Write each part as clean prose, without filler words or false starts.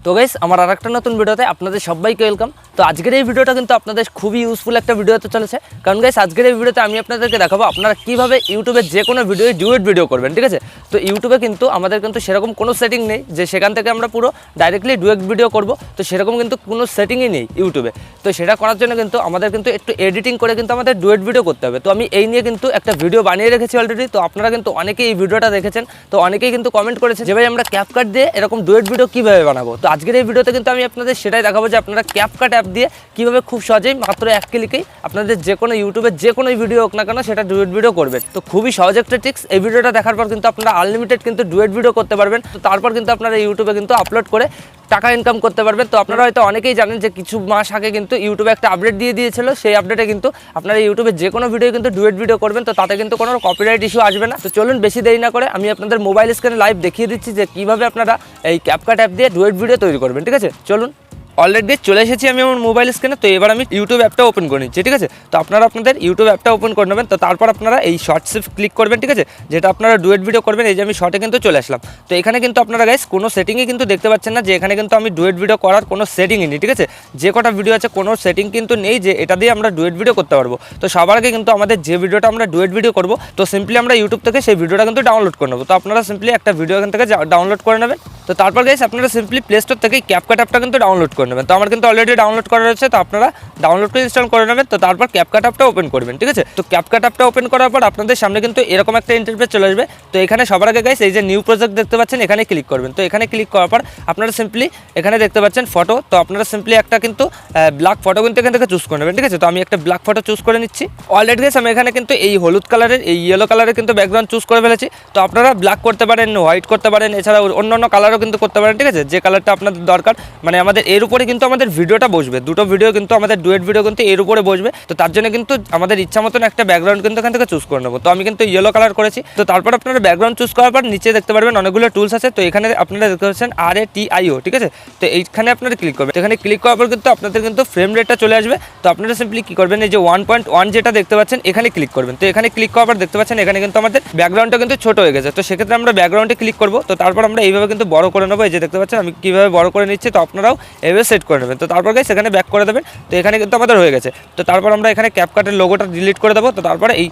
তো গাইস আমার আরেকটা নতুন ভিডিওতে আপনাদের সবাইকে ওয়েলকাম। তো আজকের এই ভিডিওটা কিন্তু আপনাদের খুবই ইউজফুল একটা ভিডিওতে চলেছে, কারণ গাইস আজকের এই ভিডিওতে আমি আপনাদেরকে দেখাবো আপনারা কীভাবে ইউটিউবে যে কোনো ভিডিও ডুয়েট ভিডিও করবেন। ঠিক আছে, তো ইউটিউবে কিন্তু আমাদের কিন্তু সেরকম কোনো সেটিং নেই যে সেখান থেকে আমরা পুরো ডাইরেক্টলি ডুয়েট ভিডিও করব, তো সেরকম কিন্তু কোনো সেটিংই নেই ইউটিউবে। তো সেটা করার জন্য কিন্তু আমাদের কিন্তু একটু এডিটিং করে কিন্তু আমাদের ডুয়েট ভিডিও করতে হবে। তো আমি এই নিয়ে কিন্তু একটা ভিডিও বানিয়ে রেখেছি অলরেডি। তো আপনারা কিন্তু অনেকেই এই ভিডিওটা দেখেছেন, তো অনেকেই কিন্তু কমেন্ট করেছে যে ভাই আমরা ক্যাপকাট দিয়ে এরকম ডুয়েট ভিডিও কীভাবে বানাবো। তো আজকের এই ভিডিওতে কিন্তু আমি আপনাদের সেটাই দেখাবো যে আপনারা ক্যাপকাট অ্যাপ দিয়ে কীভাবে খুব সহজেই মাত্র এক ক্লিকেই আপনাদের যে কোনো ইউটিউবের যে কোনো ভিডিও হোক না কেন সেটা ডুয়েট ভিডিও করবেন। তো খুবই সহজ একটা ট্রিক্স। এই ভিডিওটা দেখার পর কিন্তু আপনারা আনলিমিটেড কিন্তু ডুয়েট ভিডিও করতে পারবেন। তো তারপর কিন্তু আপনারা ইউটিউবে কিন্তু আপলোড করে টাকা ইনকাম করতে পারবেন। তো আপনারা হয়তো অনেকেই জানেন যে কিছু মাস আগে কিন্তু ইউটিউবে একটা আপডেট দিয়ে দিয়েছিল, সেই আপডেটে কিন্তু আপনারা ইউটিউবে যে কোনো ভিডিও কিন্তু ডুয়েট ভিডিও করবেন, তো তাতে কিন্তু কোনো কপিরাইট ইস্যু আসবে না। তো চলুন বেশি দেরি না করে আমি আপনাদের মোবাইল স্ক্রিনে লাইভ দেখিয়ে দিচ্ছি যে কীভাবে আপনারা এই ক্যাপকাট অ্যাপ দিয়ে ডুয়েট ভিডিও তৈরি করবেন। ঠিক আছে, চলুন। অলরেডি চলে এসেছি আমি আমার মোবাইল স্ক্রিনে। তো এবার আমি ইউটিউব অ্যাপটা ওপেন করে নিচ্ছি। ঠিক আছে, তো আপনারা আপনাদের ইউটিউব অ্যাপটা ওপেন করে নেবেন। তো তারপর আপনারা এই শর্টসে ক্লিক করবেন। ঠিক আছে, যেটা আপনারা ডুয়েট ভিডিও করবেন। এই যে আমি শর্টে কিন্তু চলে আসলাম। তো এখানে কিন্তু আপনারা গাইস কোনো সেটিংই কিন্তু দেখতে পাচ্ছেন না যে এখানে কিন্তু আমি ডুয়েট ভিডিও করার কোনো সেটিংই নেই। ঠিক আছে, যে কটা ভিডিও আছে কোনো সেটিং কিন্তু নেই যে এটা দিয়ে আমরা ডুয়েট ভিডিও করতে পারবো। তো সবার আগে কিন্তু আমাদের যে ভিডিওটা আমরা ডুয়েট ভিডিও করবো, তো সিম্পলি আমরা ইউটিউব থেকে সেই ভিডিওটা কিন্তু ডাউনলোড করে নেবো। তো আপনারা সিম্পলি একটা ভিডিও এখান থেকে ডাউনলোড করে নেবেন। তো তারপর গাইস আপনারা সিম্পলি প্লে স্টোর থেকে ক্যাপকাট অ্যাপটা কিন্তু ডাউনলোড করে নেবেন। তো আমার কিন্তু অলরেডি ডাউনলোড করা রয়েছে, তো আপনারা ডাউনলোড করে ইনস্টল করে নেবেন। তো তারপর ক্যাপকাট অ্যাপটা ওপেন করবেন। ঠিক আছে, তো ক্যাপকাট অ্যাপটা ওপেন করার পর আপনাদের সামনে কিন্তু এরকম একটা ইন্টারফেস চলে আসবে। তো এখানে সবার আগে গাইস এই যে নিউ প্রজেক্ট দেখতে পাচ্ছেন, এখানে ক্লিক করবেন। তো এখানে ক্লিক করার পর আপনারা সিম্পলি এখানে দেখতে পাচ্ছেন ফটো। তো আপনারা সিম্পলি একটা কিন্তু ব্ল্যাক ফটো কিন্তু এখান থেকে চুজ করে নেবেন। ঠিক আছে, তো আমি একটা ব্ল্যাক ফটো চুজ করে নিচ্ছি। অলরেডি গাইস আমি এখানে কিন্তু এই হলুদ কালারের এই ইয়েলো কালারের কিন্তু ব্যাকগ্রাউন্ড চুজ করে ফেলেছি। তো আপনারা ব্ল্যাক করতে পারেন, হোয়াইট করতে পারেন, এছাড়া অন্য অন্য কালারও কিন্তু করতে পারেন। ঠিক আছে, যে কালারটা আপনাদের দরকার, মানে আমাদের এর উপরে কিন্তু আমাদের ভিডিওটা বসবে। দুটো ভিডিও কিন্তু আমাদের ডুয়েট ভিডিও কিন্তু এর উপরে বসবে। তো তার জন্য কিন্তু আমাদের ইচ্ছা মতন একটা ব্যাকগ্রাউন্ড কিন্তু এখান থেকে চুজ করে নেবো। তো আমি কিন্তু ইয়েলো কালার করেছি। তো তারপর আপনারা ব্যাকগ্রাউন্ড চুজ করার পর নিচে দেখতে পারবেন অনেকগুলো টুলস আছে। তো এখানে আপনারা দেখতে পাচ্ছেন RATIO। ঠিক আছে, তো এইখানে আপনারা ক্লিক করবেন। এখানে ক্লিক করার পর কিন্তু আপনাদের কিন্তু ফ্রেম রেটটা চলে আসবে। তো আপনারা সিম্পলি কী করবেন, এই যে 1.1 যেটা দেখতে পাচ্ছেন এখানে ক্লিক করবেন। তো এখানে ক্লিক করার পর দেখতে পাচ্ছেন এখানে কিন্তু আমাদের ব্যাকগ্রাউন্ডটা কিন্তু ছোটো হয়ে গেছে। তো সেক্ষেত্রে আমরা ব্যাকগ্রাউন্ডে ক্লিক করবো। তো তারপর আমরা এইভাবে কিন্তু বড় করে নেবো। এই যে দেখতে পাচ্ছেন আমি কীভাবে বড় করে নিচ্ছি। তো আপনারাও এইভাবে সেট করে নেবেন। তো তারপর গাইস এখানে ব্যাক করে দেবেন। তো এখানে কিন্তু আমাদের হয়ে গেছে। তো তারপর আমরা এখানে ক্যাপকাটের লোগোটা ডিলিট করে দেবো। তো তারপরে এই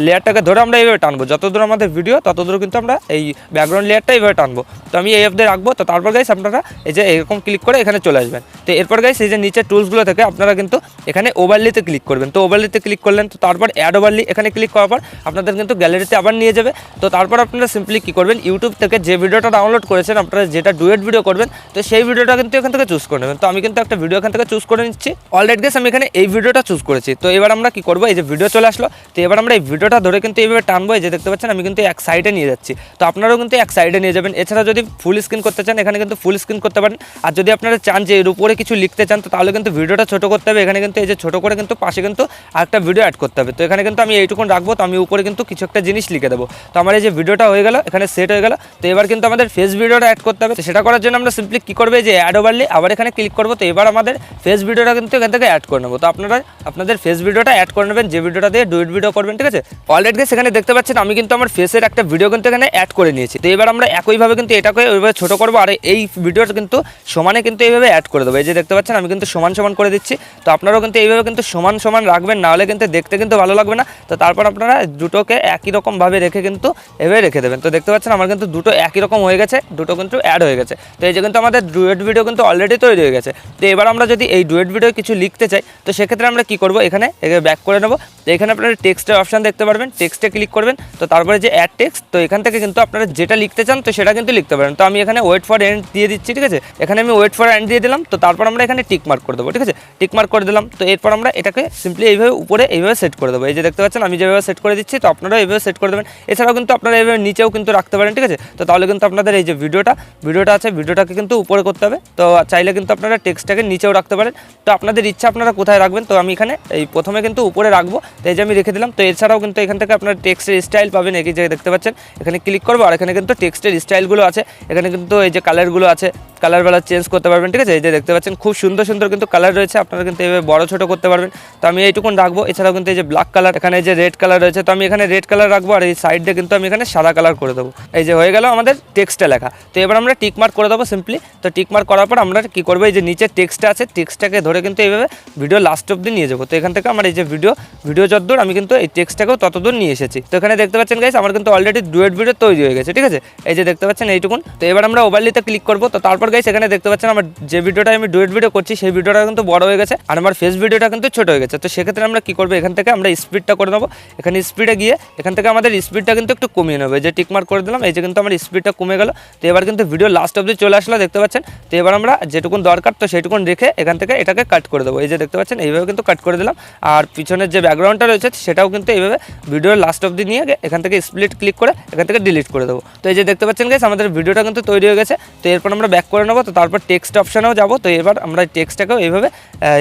লেয়ারটাকে ধরে আমরা এইভাবে টানবো। যতদূর আমাদের ভিডিও ততদূর কিন্তু আমরা এই ব্যাকগ্রাউন্ড লেয়ারটা এইভাবে টানবো। তো আমি এই অবধি রাখবো। তো তারপর গাইস আপনারা এই যে এরকম ক্লিক করে এখানে চলে আসবেন। তো এরপর গাইস এই যে নিচের টুলসগুলো থেকে আপনারা কিন্তু এখানে ওভারলিতে ক্লিক করবেন। তো ওভারলিতে ক্লিক করলেন। তো তারপর অ্যাড ওভারলি এখানে ক্লিক করার পর আপনাদের কিন্তু গ্যালারিতে আবার নিয়ে যাবে। তো তারপর আপনারা সিম্পলি কী করবেন, ইউটিউব থেকে যে ভিডিওটা ডাউনলোড করেছেন আপনারা যেটা ডুয়েট ভিডিও করবেন, তো সেই ভিডিওটা কিন্তু এখান থেকে চুজ করে নেবেন। তো আমি কিন্তু একটা ভিডিও এখান থেকে চুজ করে নিচ্ছি। অলরেডি গাইস আমি এখানে এই ভিডিওটা চুজ করেছি। তো এবার আমরা কি করবো, এই যে ভিডিও চলে আসলো। তো এবার আমরা এই ভিডিওটা ধরে কিন্তু এইভাবে টানবো। এই যে দেখতে পাচ্ছেন আমি কিন্তু এক সাইডে নিয়ে যাচ্ছি। তো আপনারাও কিন্তু এক সাইডে নিয়ে যাবেন। এছাড়া যদি ফুল স্ক্রিন করতে চান এখানে কিন্তু ফুল স্ক্রিন করতে পারেন। আর যদি আপনারা চান যে এর উপরে কিছু লিখতে চান, তো তাহলে কিন্তু ভিডিওটা ছোটো করতে হবে। এখানে কিন্তু এই যে ছোটো করে কিন্তু পাশে কিন্তু আরেকটা ভিডিও অ্যাড করতে হবে। তো এখানে কিন্তু আমি এইটুকুন রাখবো। তো আমি উপরে কিন্তু কিছু একটা জিনিস লিখে দেবো। তো আমার এই যে ভিডিওটা হয়ে গেল, এখানে সেট হয়ে গেল। তো এবার কিন্তু আমাদের ফেস ভিডিওটা অ্যাড করতে হবে। তো সেটা করার জন্য আমরা সিম্পলি কী করবো, এই যে অ্যাড ওভারলি আবার এখানে ক্লিক করবো। তো এবার আমাদের ফেস ভিডিওটা কিন্তু এখান থেকে অ্যাড করে নেবো। তো আপনারা আপনাদের ফেস ভিডিওটা অ্যাড করে নেবেন যে ভিডিওটা দিয়ে ডুয়েট ভিডিও করবেন। ঠিক আছে, অলরেডি সেখানে দেখতে পাচ্ছেন আমি কিন্তু আমার ফেসের একটা ভিডিও কিন্তু এখানে অ্যাড করে নিয়েছি। তো এবার আমরা একইভাবে কিন্তু এটাকে ওইভাবে ছোটো করবো। আর এই ভিডিওটা কিন্তু সমানে কিন্তু এইভাবে অ্যাড করে দেবো। এই যে দেখতে পাচ্ছেন আমি কিন্তু সমান সমান করে দিচ্ছি। তো আপনারাও কিন্তু এইভাবে কিন্তু সমান সমান রাখবেন, নাহলে কিন্তু দেখতে কিন্তু ভালো লাগবে না। তো তারপর আপনারা দুটোকে একই রকমভাবে রেখে কিন্তু এভাবে রেখে দেবেন। তো দেখতে পাচ্ছেন আমার কিন্তু দুটো একই রকম হয়ে গেছে, দুটো কিন্তু অ্যাড হয়ে গেছে। তো এই যে কিন্তু আমাদের ডুয়েট ভিডিও কিন্তু অলরেডি তৈরি হয়ে গেছে। তো এবার আমরা যদি এই ডুয়েট ভিডিও কিছু লিখতে চাই, তো সেক্ষেত্রে আমরা কী করবো, এখানে ব্যাক করে নেবো। তো এখানে আপনারা টেক্সটের অপশান দেখতে পারবেন, টেক্সটে ক্লিক করবেন। তো তারপরে যে অ্যাড টেক্সট, তো এখান থেকে কিন্তু আপনারা যেটা লিখতে চান তো সেটা কিন্তু লিখতে পারেন। তো আমি এখানে ওয়েট ফর এন্ড দিয়ে দিচ্ছি। ঠিক আছে, এখানে আমি ওয়েট ফর এন্ড দিয়ে দিলাম। তো তারপর আমরা এখানে টিক মার্ক করে দেবো। ঠিক আছে, টিক মার্ক করে দিলাম। তো এরপর আমরা এটাকে সিম্পলি এইভাবে উপরে এইভাবে সেট করে দেবো। এই যে দেখতে পাচ্ছেন আমি যেভাবে সেট করে দিচ্ছি, তো আপনারাও এইভাবে সেট করে দেবেন। এছাড়াও কিন্তু আপনারা এইভাবে নিচেও কিন্তু রাখতে পারেন। ঠিক আছে, তো তাহলে কিন্তু আপনাদের এই যে ভিডিওটা আছে ভিডিওটাকে কিন্তু উপরে করতে হবে। তো চাইলে কিন্তু আপনারা টেক্সটটাকে নিচেও রাখতে পারেন। তো আপনাদের ইচ্ছা আপনারা কোথায় রাখবেন। তো আমি এখানে এই প্রথমে কিন্তু উপরে রাখবো। তো এই যে আমি রেখে দিলাম। তো এছাড়াও কিন্তু এখান থেকে আপনারা টেক্সটের স্টাইল পাবেন। এই যে দেখতে পাচ্ছেন এখানে ক্লিক করবো। আর এখানে কিন্তু টেক্সটের স্টাইলগুলো আছে, এখানে কিন্তু এই যে কালারগুলো আছে। কালার চেঞ্জ করতে পারবেন, ঠিক আছে। এই যে দেখতে পাচ্ছেন খুব সুন্দর সুন্দর কিন্তু কালার রয়েছে, আপনারা কিন্তু এইভাবে বড় ছোট করতে পারবেন। তো আমি এইটুকুন রাখবো। এছাড়াও কিন্তু এই যে ব্ল্যাক কালার, এখানে এই যে রেড কালার রয়েছে, তো আমি এখানে রেড কালার রাখবো আর এই সাইডে কিন্তু আমি এখানে সাদা কালার করে দেবো। এই যে হয়ে গেল আমাদের টেক্সটে লেখা। তো এবার আমরা টিক মার্ক করে দেবো সিম্পলি। তো টিক মার্ক করার পর আমরা কী করবো, এই যে নিচে টেক্সটটা আছে টেক্সটটাকে ধরে কিন্তু এইভাবে ভিডিও লাস্ট অব্দি নিয়ে যাবো। তো এখান থেকে আমার এই যে ভিডিও যতদূর আমি কিন্তু এই টেক্সটটাকেও ততদূর নিয়ে এসেছি। তো এখানে দেখতে পাচ্ছেন গাইস আমার কিন্তু অলরেডি ডুয়েট ভিডিও তৈরি হয়ে গেছে, ঠিক আছে। এই যে দেখতে পাচ্ছেন এইটুকুন। তো এবার আমরা ওভারলিতে ক্লিক করবো। তো তারপর গাইস এখানে দেখতে পাচ্ছেন আমার যে ভিডিওটা আমি ডুয়েট ভিডিও করছি সেই ভিডিওটা কিন্তু বড় হয়ে গেছে আর আমার ফেস ভিডিওটা কিন্তু ছোট হয়ে গেছে। তো সেক্ষেত্রে আমরা কী করবো, এখান থেকে আমরা স্পিডটা করে নেবো। এখানে স্পিডে গিয়ে এখান থেকে আমাদের স্পিডটা কিন্তু একটু কমিয়ে নেবে। যে টিক মার্ক করে দিলাম, এই যে কিন্তু আমার স্পিডটা কমে গেল। তো এবার কিন্তু ভিডিও লাস্ট অবধি চলে আসলো, দেখতে পাচ্ছেন। তো এবার আমরা যেটুকুন দরকার তো সেইটুকুন রেখে এখান থেকে এটাকে কাট করে দেবো। এই যে দেখতে পাচ্ছেন এইভাবে কিন্তু কাট করে দিলাম। আর পিছনের যে ব্যাকগ্রাউন্ডটা রয়েছে সেটাও কিন্তু এইভাবে ভিডিওর লাস্ট অবধি নিয়ে এখান থেকে স্প্লিট ক্লিক করে এখান থেকে ডিলিট করে দেবো। তো এই যে দেখতে পাচ্ছেন গাইস আমাদের ভিডিওটা কিন্তু তৈরি হয়ে গেছে। তো এরপর আমরা ব্যাক করে নেবো। তো তারপর টেক্সট অপশানেও যাবো। তো এবার আমরা টেক্সটটাকেও এইভাবে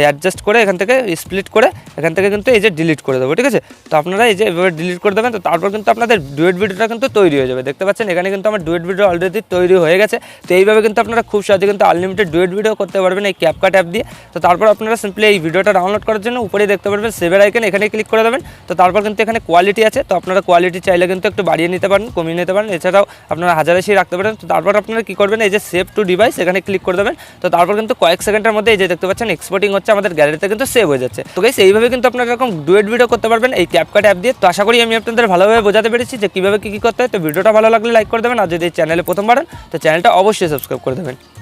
অ্যাডজাস্ট করে এখান থেকে স্প্লিট করে এখান থেকে কিন্তু এই যে ডিলিট করে দেবো, ঠিক আছে। তো আপনারা এই যে এভাবে ডিলিট করে দেবেন। তো তারপর কিন্তু আপনাদের ডুয়েট ভিডিওটা কিন্তু তৈরি হয়ে যাবে। দেখতে পাচ্ছেন এখানে কিন্তু আমার ডুয়েট ভিডিও অলরেডি তৈরি হয়ে গেছে। তো এইভাবে কিন্তু আপনারা খুব সহজে কিন্তু আনলিমিটেড ডুয়েট ভিডিও করতে পারবেন এই ক্যাপকাট অ্যাপ দিয়ে। তো তারপর আপনারা সিম্পলি এই ভিডিওটা ডাউনলোড করার জন্য উপরেই দেখতে পারবেন সেভের আইকন, এখানে ক্লিক করে দেবেন। তো তারপর কিন্তু এখানে কোয়ালিটি আছে, তো আপনারা কোয়ালিটি চাইলে কিন্তু একটু বাড়িয়ে নিতে পারেন, কমিয়ে নিতে পারেন। এছাড়াও আপনারা 1080 রাখতে পারেন। তো তারপর আপনারা কী করবেন, এই যে সেভ টু ডিভাইস এখানে ক্লিক করে দেবেন। তো তারপর কিন্তু কয়েক সেকেন্ডের মধ্যে এই যে দেখতে পাচ্ছেন এক্সপোর্টিং হচ্ছে, আমাদের গ্যালারিতে কিন্তু সেভ হয়ে যাচ্ছে। তো গাইস এইভাবে কিন্তু আপনারা এরকম ডুয়েট ভিডিও করতে পারবেন এই ক্যাপকাট অ্যাপ দিয়ে। তো আশা করি আমি আপনাদের ভালোভাবে বোঝাতে পেরেছি যে কীভাবে কী করতে হয়। তো ভিডিওটা ভালো লাগলে লাইক করে দেবেন, আর যদি চ্যানেলে প্রথমবার তো চ্যানেলটা অবশ্যই সাবস্ক্রাইব করে দেবেন।